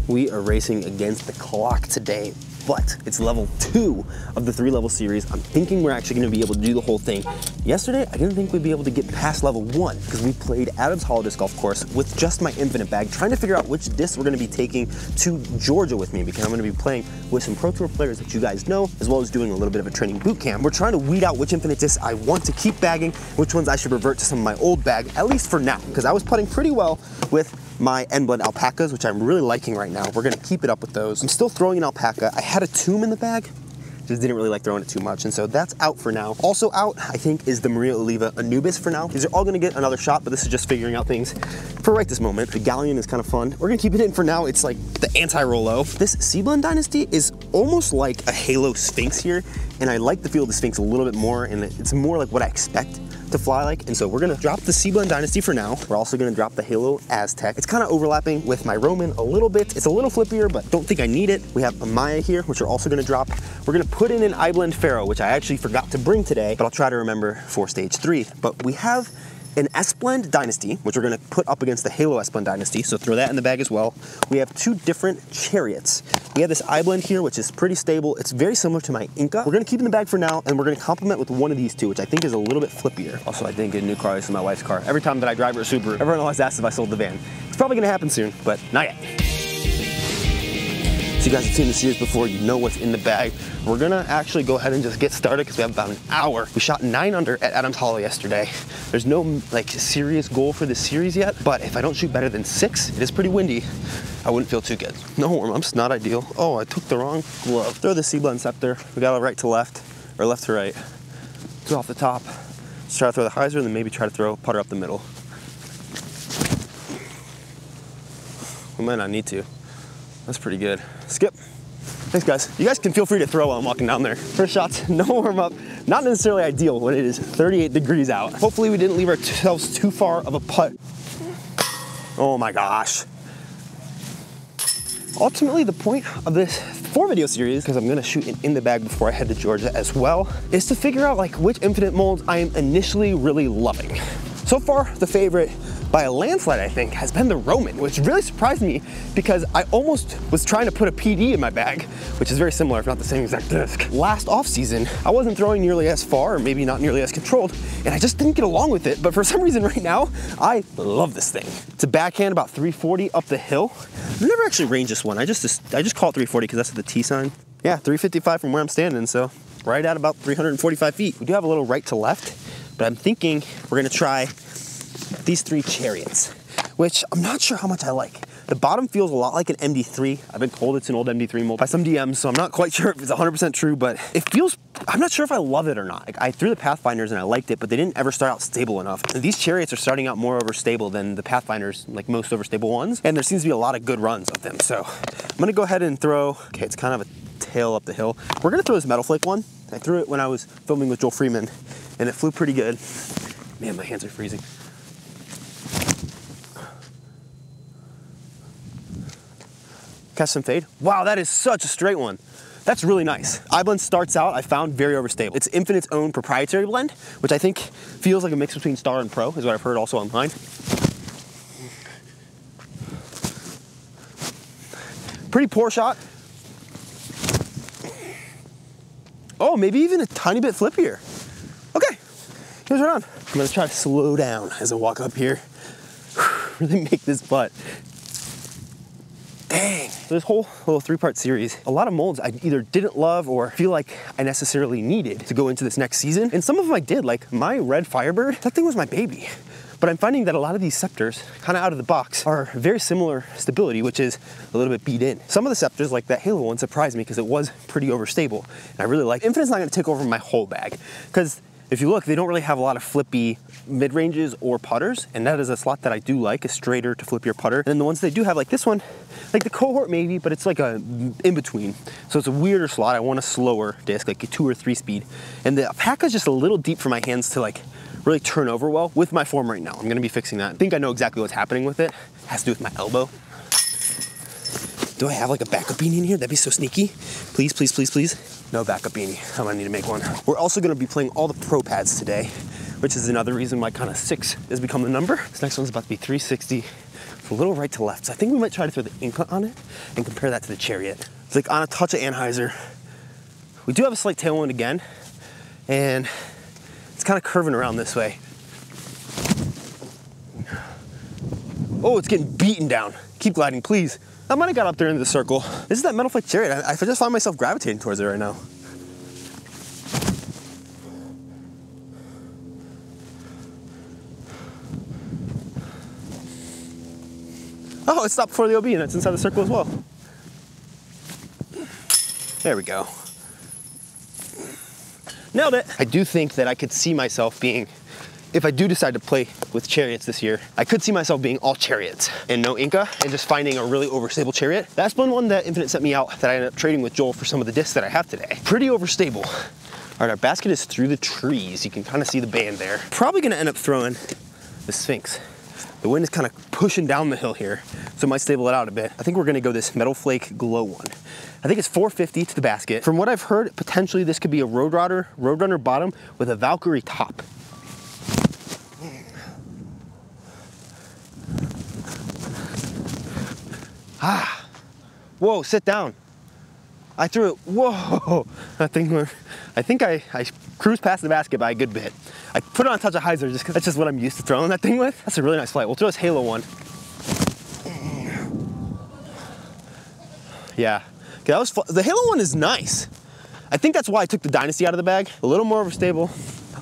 We are racing against the clock today, but it's level 2 of the 3-level series. I'm thinking we're actually gonna be able to do the whole thing. Yesterday, I didn't think we'd be able to get past level 1 because we played Adams Hollow Disc Golf Course with just my infinite bag, trying to figure out which discs we're gonna be taking to Georgia with me, because I'm gonna be playing with some Pro Tour players that you guys know, as well as doing a little bit of a training boot camp. We're trying to weed out which infinite discs I want to keep bagging, which ones I should revert to some of my old bag, at least for now, because I was putting pretty well with my N-Blend alpacas, which I'm really liking right now. We're gonna keep it up with those. I'm still throwing an alpaca. I had a tomb in the bag, just didn't really like throwing it too much, and so that's out for now. Also out, I think, is the Maria Oliva Anubis for now. These are all gonna get another shot, but this is just figuring out things for right this moment. The Galleon is kind of fun. We're gonna keep it in for now. It's like the anti-Rollo. This Seablend Dynasty is almost like a Halo Sphinx here, and I like the feel of the Sphinx a little bit more, and it's more like what I expect to fly like. And so we're gonna drop the Seablend Dynasty for now. We're also gonna drop the Halo Aztec. It's kind of overlapping with my Roman a little bit. It's a little flippier, but don't think I need it. We have a Maya here, which we're also gonna drop. We're gonna put in an iBlend Pharaoh, which I actually forgot to bring today, but I'll try to remember for stage 3. But we have an S-Blend Dynasty, which we're gonna put up against the Halo S-Blend Dynasty, so throw that in the bag as well. We have 2 different chariots. We have this iBlend here, which is pretty stable. It's very similar to my Inca. We're gonna keep it in the bag for now, and we're gonna complement with one of these 2, which I think is a little bit flippier. Also, I didn't get a new car. This is my wife's car. Every time that I drive her a Subaru, everyone always asks if I sold the van. It's probably gonna happen soon, but not yet. So you guys have seen the series before, you know what's in the bag. We're gonna actually go ahead and just get started because we have about an hour. We shot 9 under at Adams Hollow yesterday. There's no like serious goal for this series yet, but if I don't shoot better than 6, it is pretty windy, I wouldn't feel too good. No warm-ups, not ideal. Oh, I took the wrong glove. Throw the Seablend Scepter. We got a right to left, or left to right. Go off the top. Let's try to throw the hyzer and then maybe try to throw putter up the middle. We might not need to. That's pretty good. Skip. Thanks, guys. You guys can feel free to throw while I'm walking down there. First shots, no warm up. Not necessarily ideal when it is 38 degrees out. Hopefully we didn't leave ourselves too far of a putt. Oh my gosh. Ultimately, the point of this 4-video series, because I'm gonna shoot it in the bag before I head to Georgia as well, is to figure out like which infinite molds I am initially really loving. So far, the favorite by a landslide, I think, has been the Roman, which really surprised me because I almost was trying to put a PD in my bag, which is very similar, if not the same exact disc. Last off season, I wasn't throwing nearly as far, or maybe not nearly as controlled, and I just didn't get along with it. But for some reason right now, I love this thing. It's a backhand about 340 up the hill. I've never actually ranged this one. I just call it 340 because that's the T sign. Yeah, 355 from where I'm standing, so right at about 345 feet. We do have a little right to left, but I'm thinking we're gonna try these 3 chariots, which I'm not sure how much I like. The bottom feels a lot like an MD3. I've been told it's an old MD3 mold by some DMs, so I'm not quite sure if it's 100% true, but it feels, I'm not sure if I love it or not. Like, I threw the Pathfinders and I liked it, but they didn't ever start out stable enough. And these chariots are starting out more overstable than the Pathfinders, like most overstable ones, and there seems to be a lot of good runs of them. So I'm gonna go ahead and throw, okay, it's kind of a tail up the hill. We're gonna throw this Metal Flake one. I threw it when I was filming with Joel Freeman, and it flew pretty good. Man, my hands are freezing. Catch some fade. Wow, that is such a straight one. That's really nice. iBlend starts out, I found, very overstable. It's Infinite's own proprietary blend, which I think feels like a mix between Star and Pro, is what I've heard also online. Pretty poor shot. Oh, maybe even a tiny bit flippier. Okay, here's what I'm gonna try to slow down as I walk up here. Really make this putt. Dang. So this whole little 3-part series, a lot of molds I either didn't love or feel like I necessarily needed to go into this next season. And some of them I did, like my red Firebird, that thing was my baby. But I'm finding that a lot of these Scepters, kind of out of the box, are very similar stability, which is a little bit beat in. Some of the Scepters, like that Halo one, surprised me because it was pretty overstable. And I really like Infinite's not gonna take over my whole bag, because if you look, they don't really have a lot of flippy mid-ranges or putters, and that is a slot that I do like, a straighter to flippier putter. And then the ones they do have, like this one, like the Cohort maybe, but it's like a in-between. So it's a weirder slot. I want a slower disc, like a 2 or 3 speed. And the Alpaca is just a little deep for my hands to like really turn over well with my form right now. I'm gonna be fixing that. I think I know exactly what's happening with it. It has to do with my elbow. Do I have like a backup beanie in here? That'd be so sneaky. Please, please, please, please. No backup beanie. I'm gonna need to make one. We're also gonna be playing all the pro pads today, which is another reason why kind of 6 has become the number. This next one's about to be 360 It's a little right to left. So I think we might try to throw the Inca on it and compare that to the Chariot. It's like on a touch of Anheuser. We do have a slight tailwind again, and it's kind of curving around this way. Oh, it's getting beaten down. Keep gliding, please. I might have got up there into the circle. This is that Metal Flake Chariot. I just find myself gravitating towards it right now. Oh, it stopped before the OB and it's inside the circle as well. There we go. Nailed it. I do think that I could see myself being, if I do decide to play with Chariots this year, I could see myself being all Chariots and no Inca and just finding a really overstable Chariot. That's been one that Infinite sent me out that I ended up trading with Joel for some of the discs that I have today. Pretty overstable. All right, our basket is through the trees. You can kind of see the band there. Probably gonna end up throwing the Sphinx. The wind is kind of pushing down the hill here, so it might stable it out a bit. I think we're gonna go this Metal Flake Glow one. I think it's 450 to the basket. From what I've heard, potentially this could be a Roadrunner bottom with a Valkyrie top. Ah, whoa, sit down. I threw it, whoa. That thing went, I think I cruised past the basket by a good bit. I put it on a touch of hyzer just because that's just what I'm used to throwing that thing with. That's a really nice flight. We'll throw this Halo one. Yeah, okay, that was fun. The Halo one is nice. I think that's why I took the Dynasty out of the bag. A little more overstable,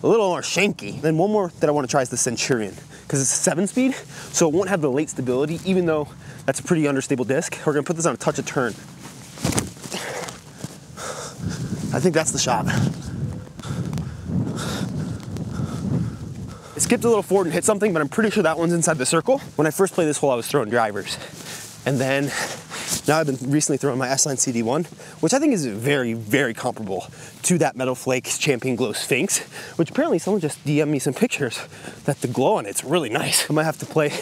a little more shanky. Then one more that I want to try is the Centurion, because it's a 7-speed, so it won't have the late stability, even though that's a pretty understable disc. We're gonna put this on a touch of turn. I think that's the shot. It skipped a little forward and hit something, but I'm pretty sure that one's inside the circle. When I first played this hole, I was throwing drivers. And then now I've been recently throwing my S-Line CD1, which I think is very, very comparable to that Metal Flake Champion Glow Sphinx, which apparently someone just DM'd me some pictures that the glow on it's really nice. I might have to play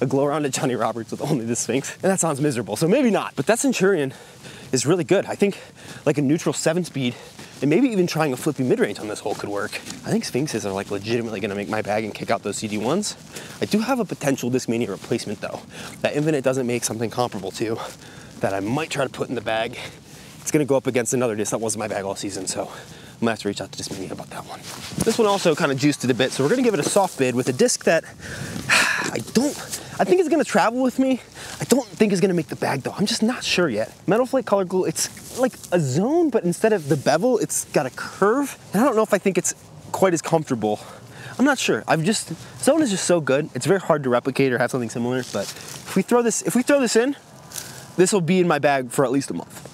a glow around at Johnny Roberts with only the Sphinx, and that sounds miserable, so maybe not. But that Centurion is really good. I think like a neutral 7-speed and maybe even trying a flippy mid-range on this hole could work. I think Sphinxes are like legitimately gonna make my bag and kick out those CD1s. I do have a potential Discmania replacement though, that Infinite doesn't make something comparable to, that I might try to put in the bag. It's gonna go up against another disc that wasn't my bag all season, so I'm gonna have to reach out to Discmania about that one. This one also kind of juiced it a bit, so we're gonna give it a soft bid with a disc that I think it's gonna travel with me. I don't think it's gonna make the bag though. I'm just not sure yet. Metal Flake Color Glue, it's like a zone, but instead of the bevel, it's got a curve. And I don't know if I think it's quite as comfortable. I'm not sure. Zone is just so good. It's very hard to replicate or have something similar, but if we throw this in, this will be in my bag for at least a month.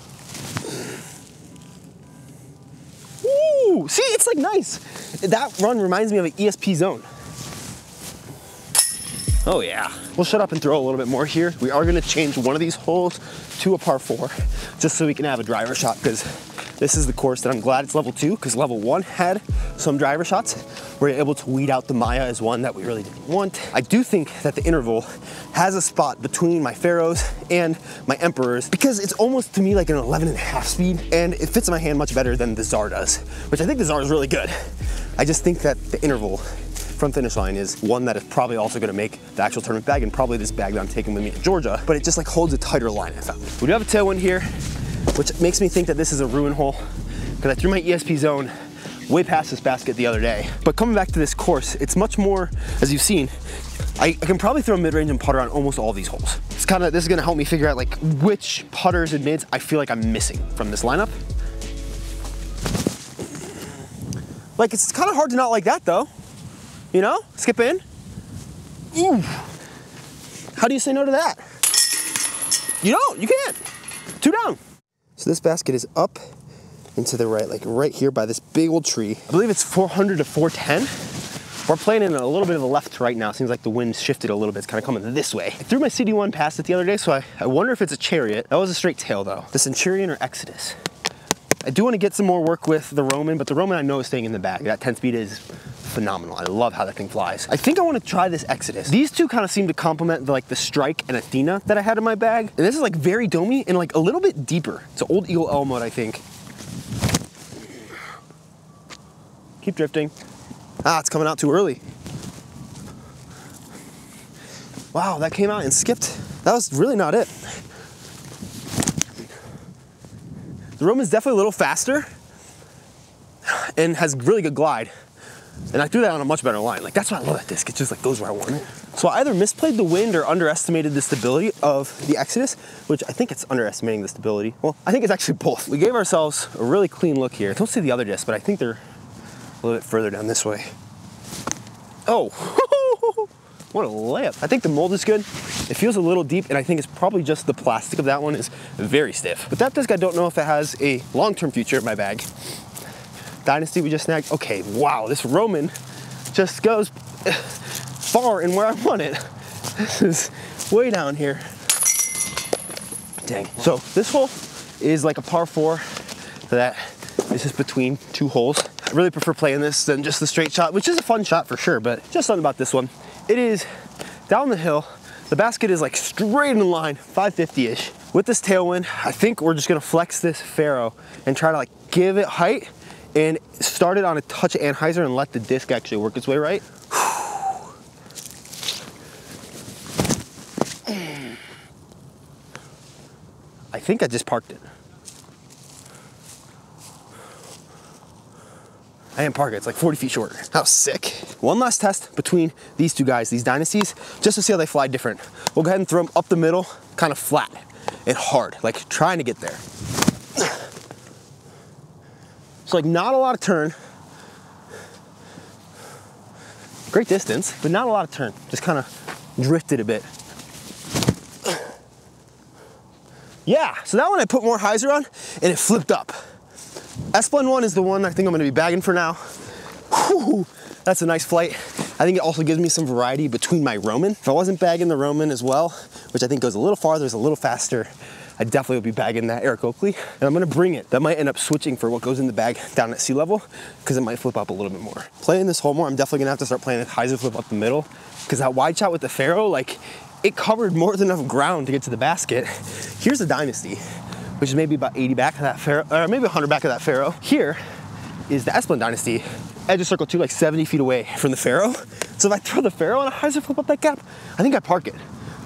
Ooh, see, it's like nice. That run reminds me of an ESP zone. Oh yeah. We'll shut up and throw a little bit more here. We are gonna change one of these holes to a par 4, just so we can have a driver shot, because this is the course that I'm glad it's level 2, because level 1 had some driver shots. We're able to weed out the Maya as one that we really didn't want. I do think that the interval has a spot between my Pharaohs and my Emperors, because it's almost to me like an 11.5 speed, and it fits in my hand much better than the Tsar does, which I think the Tsar is really good. I just think that the interval from Finish Line is one that is probably also gonna make the actual tournament bag, and probably this bag that I'm taking with me to Georgia, but it just like holds a tighter line, I found. We do have a tailwind here, which makes me think that this is a ruin hole, because I threw my ESP zone way past this basket the other day. But coming back to this course, it's much more, as you've seen, I can probably throw mid-range and putter on almost all these holes. This is gonna help me figure out like which putters and mids I feel like I'm missing from this lineup. Like, it's kind of hard to not like that though. You know, skip in. Ooh. How do you say no to that? You don't, you can't. 2 down. So this basket is up and to the right, like right here by this big old tree. I believe it's 400 to 410. We're playing in a little bit of the left to right now. Seems like the wind shifted a little bit. It's kind of coming this way. I threw my CD1 past it the other day, so I wonder if it's a Chariot. That was a straight tail though. The Centurion or Exodus. I do want to get some more work with the Roman, but the Roman I know is staying in the bag. That 10-speed is phenomenal. I love how that thing flies. I think I want to try this Exodus. These two kind of seem to complement the Strike and Athena that I had in my bag. And this is like very domey and like a little bit deeper. It's an old Eagle L mode, I think. Keep drifting. Ah, it's coming out too early. Wow, that came out and skipped. That was really not it. The Roman's definitely a little faster and has really good glide. And I threw that on a much better line. Like, that's why I love that disc. It just like goes where I want it. So I either misplayed the wind or underestimated the stability of the Exodus, which I think it's underestimating the stability. Well, I think it's actually both. We gave ourselves a really clean look here. I don't see the other disc, but I think they're a little bit further down this way. Oh, what a layup. I think the mold is good. It feels a little deep, and I think it's probably just the plastic of that one is very stiff. But that disc, I don't know if it has a long-term future in my bag. Dynasty we just snagged. Okay, wow, this Roman just goes far in where I want it. This is way down here. Dang. So this hole is like a par 4 that is just between 2 holes. I really prefer playing this than just the straight shot, which is a fun shot for sure, but just something about this one. It is down the hill. The basket is like straight in line, 550-ish. With this tailwind, I think we're just gonna flex this Faro and try to like give it height and start it on a touch of Anheuser and let the disc actually work its way right. I think I just parked it. I didn't park it, it's like 40 feet short. That was sick. One last test between these two guys, these Dynasties, just to see how they fly different. We'll go ahead and throw them up the middle, kind of flat and hard, like trying to get there. So like not a lot of turn. Great distance, but not a lot of turn. Just kind of drifted a bit. Yeah, so that one I put more hyzer on and it flipped up. S-Blend 1 is the one I think I'm gonna be bagging for now. Whew, that's a nice flight. I think it also gives me some variety between my Roman. If I wasn't bagging the Roman as well, which I think goes a little farther, is a little faster, I definitely would be bagging that Eric Oakley, and I'm gonna bring it. That might end up switching for what goes in the bag down at sea level, because it might flip up a little bit more. Playing this hole more, I'm definitely gonna have to start playing the hyzer flip up the middle, because that wide shot with the Faro, like, it covered more than enough ground to get to the basket. Here's the Dynasty, which is maybe about 80 back of that Faro, or maybe 100 back of that Faro. Here is the S-Blend Dynasty, edge of circle 2, like 70 feet away from the Faro. So if I throw the Faro on a hyzer flip up that gap, I think I park it.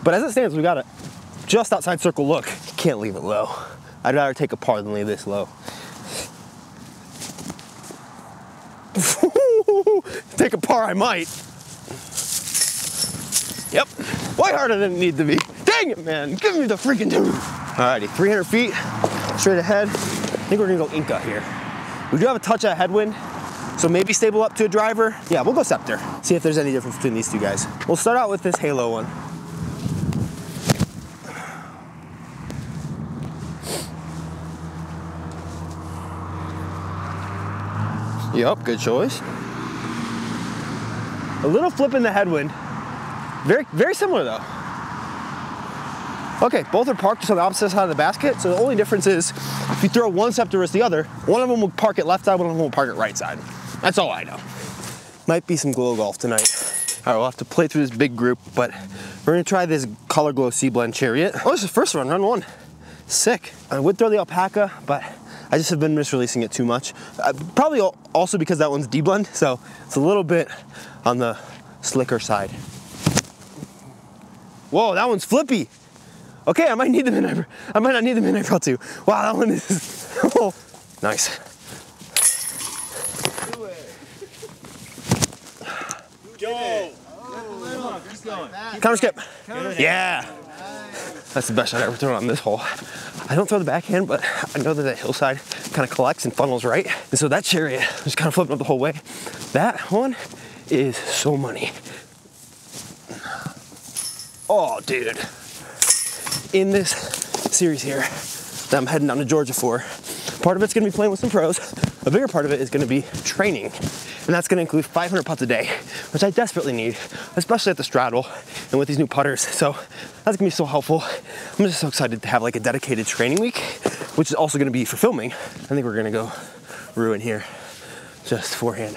But as it stands, we got it just outside circle look. Can't leave it low. I'd rather take a par than leave this low. Take a par, I might. Yep, way harder than it needed to be. Dang it, man, give me the freaking tube. Alrighty, 300 feet, straight ahead. I think we're gonna go Inca here. We do have a touch of headwind, so maybe stable up to a driver. Yeah, we'll go Scepter. See if there's any difference between these two guys. We'll start out with this Halo one. Yep, good choice. A little flip in the headwind. Very similar though. Okay, both are parked just on the opposite side of the basket, so the only difference is if you throw one Scepter versus the other, one of them will park it left side, one of them will park it right side. That's all I know. Might be some glow golf tonight. All right, we'll have to play through this big group, but we're gonna try this Color Glow C-Blend Chariot. Oh, this is the first run 1. Sick. I would throw the Alpaca, but I just have been misreleasing it too much. Probably also because that one's D-Blend, so it's a little bit on the slicker side. Whoa, that one's flippy. Okay, I might need the Midnight. I might not need the Midnight Pro 2. Wow, that one is. Oh, nice. Do it. Go. Keep going. Counter skip. Yeah. That's the best shot I ever thrown on this hole. I don't throw the backhand, but I know that hillside kind of collects and funnels right. And so that Chariot just kind of flipping up the whole way. That one is so money. Oh, dude. In this series here that I'm heading down to Georgia for, part of it's gonna be playing with some pros. A bigger part of it is gonna be training. And that's gonna include 500 putts a day, which I desperately need, especially at the straddle and with these new putters. So that's gonna be so helpful. I'm just so excited to have like a dedicated training week, which is also gonna be for filming. I think we're gonna go ruin here, just forehand.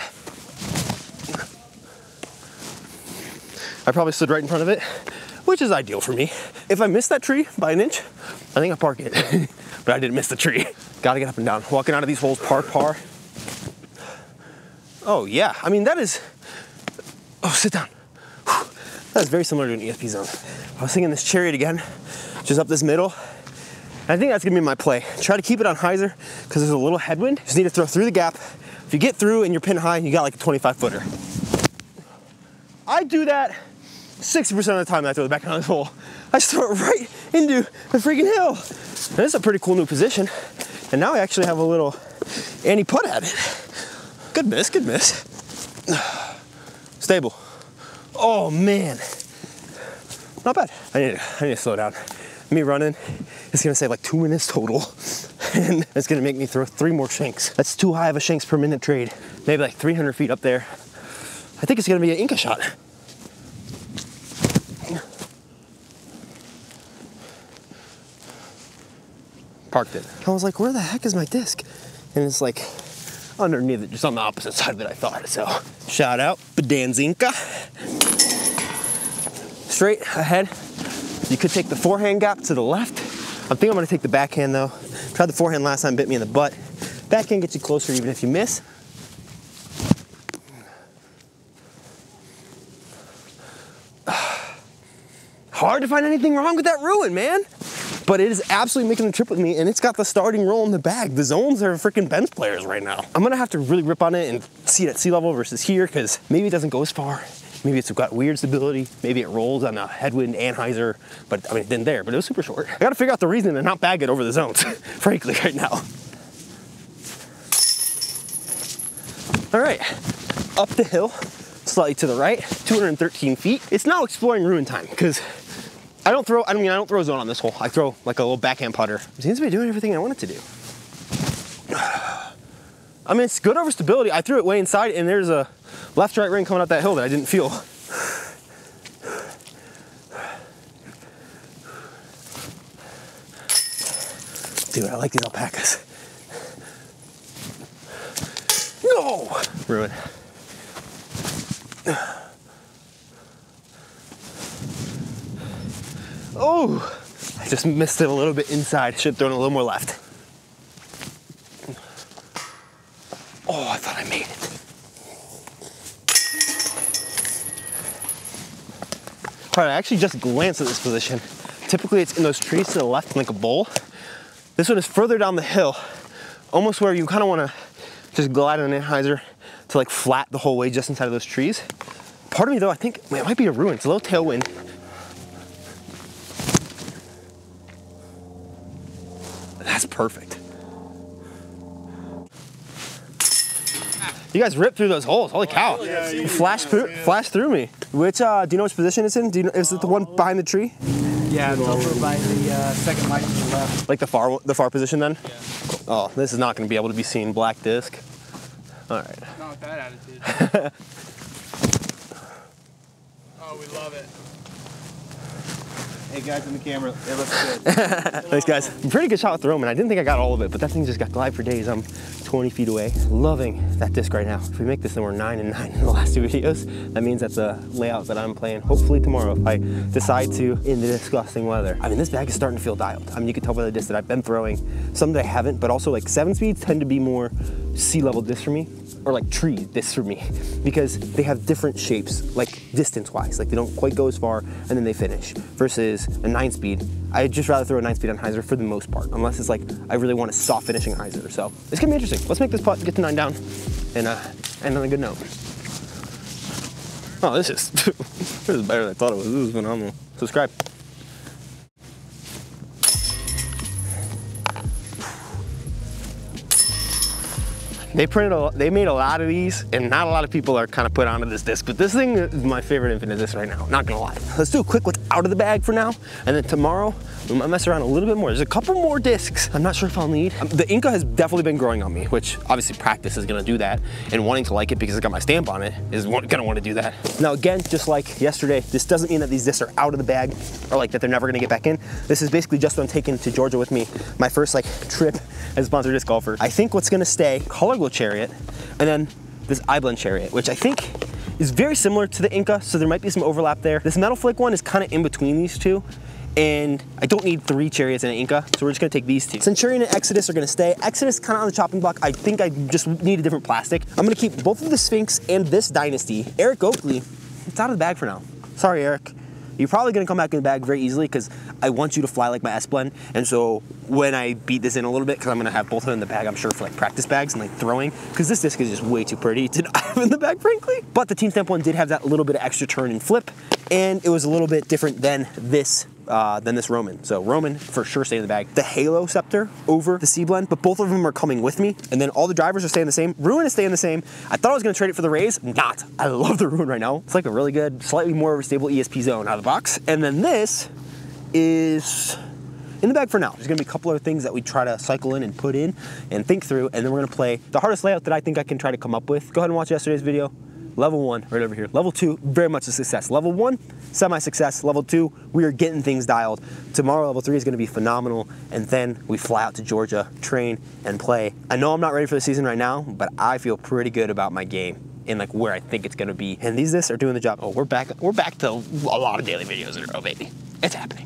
I probably stood right in front of it, which is ideal for me. If I miss that tree by an inch, I think I park it. But I didn't miss the tree. Gotta get up and down. Walking out of these holes, park, par. Oh yeah, I mean that is, oh sit down. That's very similar to an ESP zone. I was thinking this chariot again, just up this middle. I think that's gonna be my play. Try to keep it on hyzer because there's a little headwind. Just need to throw through the gap. If you get through and you're pin high, you got like a 25 footer. I do that 60% of the time that I throw the back on this hole. I just throw it right into the freaking hill. And this is a pretty cool new position. And now I actually have a little anti-putt at it. Good miss, good miss. Stable. Oh man. Not bad. I need to slow down. Me running, it's gonna save like 2 minutes total. And it's gonna make me throw 3 more shanks. That's too high of a shanks per minute trade. Maybe like 300 feet up there. I think it's gonna be an Inca shot. Parked it. I was like, where the heck is my disc? And it's like underneath it, just on the opposite side of it, I thought. So shout out Bedanzinka. Straight ahead. You could take the forehand gap to the left. I think I'm gonna take the backhand though. Tried the forehand last time, bit me in the butt. Backhand gets you closer even if you miss. Hard to find anything wrong with that ruin, man. But it is absolutely making the trip with me, and it's got the starting roll in the bag. The zones are freaking bench players right now. I'm gonna have to really rip on it and see it at sea level versus here, because maybe it doesn't go as far. Maybe it's got weird stability. Maybe it rolls on a headwind and hyzer, but I mean, it didn't there, but it was super short. I gotta figure out the reason to not bag it over the zones, frankly, right now. All right, up the hill, slightly to the right, 213 feet. It's now exploring ruin time, because I don't throw a zone on this hole. I throw like a little backhand putter. It seems to be doing everything I want it to do. I mean, it's good over stability. I threw it way inside and there's a left-right ring coming up that hill that I didn't feel. Dude, I like these alpacas. No! Ruin. Oh, I just missed it a little bit inside. Should have thrown a little more left. Oh, I thought I made it. All right, I actually just glanced at this position. Typically it's in those trees to the left like a bowl. This one is further down the hill, almost where you kind of want to just glide on an hyzer to like flat the whole way just inside of those trees. Part of me though, I think it might be a ruin. It's a little tailwind. That's perfect. You guys ripped through those holes. Holy cow. Yeah, flashed through me. Which, do you know which position it's in? Do you know, is it the one behind the tree? Yeah, it's over by the second light to the left. Like the far position then? Yeah. Oh, this is not going to be able to be seen. Black disc. All right. Not with that attitude. Oh, we love it. Hey guys in the camera, it looks good. Thanks guys. Pretty good shot with the Roman. I didn't think I got all of it, but that thing just got glide for days. I'm 20 feet away. Loving that disc right now. If we make this, then we're 9 and 9 in the last 2 videos. That means that's a layout that I'm playing hopefully tomorrow if I decide to in the disgusting weather. I mean, this bag is starting to feel dialed. I mean, you can tell by the discs that I've been throwing. Some that I haven't, but also like 7 speeds tend to be more sea level discs for me, or like tree discs for me, because they have different shapes, like distance wise. Like they don't quite go as far and then they finish, versus a 9 speed. I'd just rather throw a 9 speed on hyzer for the most part, unless it's like I really want a soft finishing hyzer. So it's gonna be interesting. Let's make this putt, get the 9 down, and end on a good note. Oh, this is better than I thought it was. This is phenomenal. Subscribe. They made a lot of these, and not a lot of people are kind of put onto this disc, but this thing is my favorite infinite disc right now, not gonna lie. Let's do a quick what's out of the bag for now, and then tomorrow, we might mess around a little bit more. There's a couple more discs I'm not sure if I'll need. The Inca has definitely been growing on me, which obviously practice is gonna do that, and wanting to like it because it's got my stamp on it is gonna wanna do that. Now again, just like yesterday, this doesn't mean that these discs are out of the bag, or like that they're never gonna get back in. This is basically just what I'm taking to Georgia with me, my first like trip as a sponsored disc golfer. I think what's gonna stay, Color Glow Chariot, and then this iBlend Chariot, which I think is very similar to the Inca, so there might be some overlap there. This Metal Flake one is kind of in between these two, and I don't need 3 Chariots and an Inca, so we're just gonna take these 2. Centurion and Exodus are gonna stay. Exodus kind of on the chopping block. I think I just need a different plastic. I'm gonna keep both of the Sphinx and this Dynasty. Eric Oakley, it's out of the bag for now. sorry, Eric. You're probably gonna come back in the bag very easily because I want you to fly like my S-Blend. And so when I beat this in a little bit, because I'm gonna have both of them in the bag, I'm sure, for like practice bags and like throwing, because this disc is just way too pretty to not have in the bag, frankly. But the Team Stamp one did have that little bit of extra turn and flip, and it was a little bit different than this Roman. So Roman for sure stayed in the bag. The Halo Scepter over the C-Blend, but both of them are coming with me. And then all the drivers are staying the same. Ruin is staying the same. I thought I was gonna trade it for the Rays. Not. I love the Ruin right now. It's like a really good, slightly more stable ESP zone out of the box. And then this is in the bag for now. There's gonna be a couple other things that we try to cycle in and put in and think through. And then we're gonna play the hardest layout that I think I can try to come up with. Go ahead and watch yesterday's video. Level 1, right over here. Level 2, very much a success. Level 1, semi-success. Level 2, we are getting things dialed. Tomorrow, level 3 is gonna be phenomenal, and then we fly out to Georgia, train, and play. I know I'm not ready for the season right now, but I feel pretty good about my game and like where I think it's gonna be. And these discs are doing the job. Oh, we're back to a lot of daily videos in a row, baby. It's happening.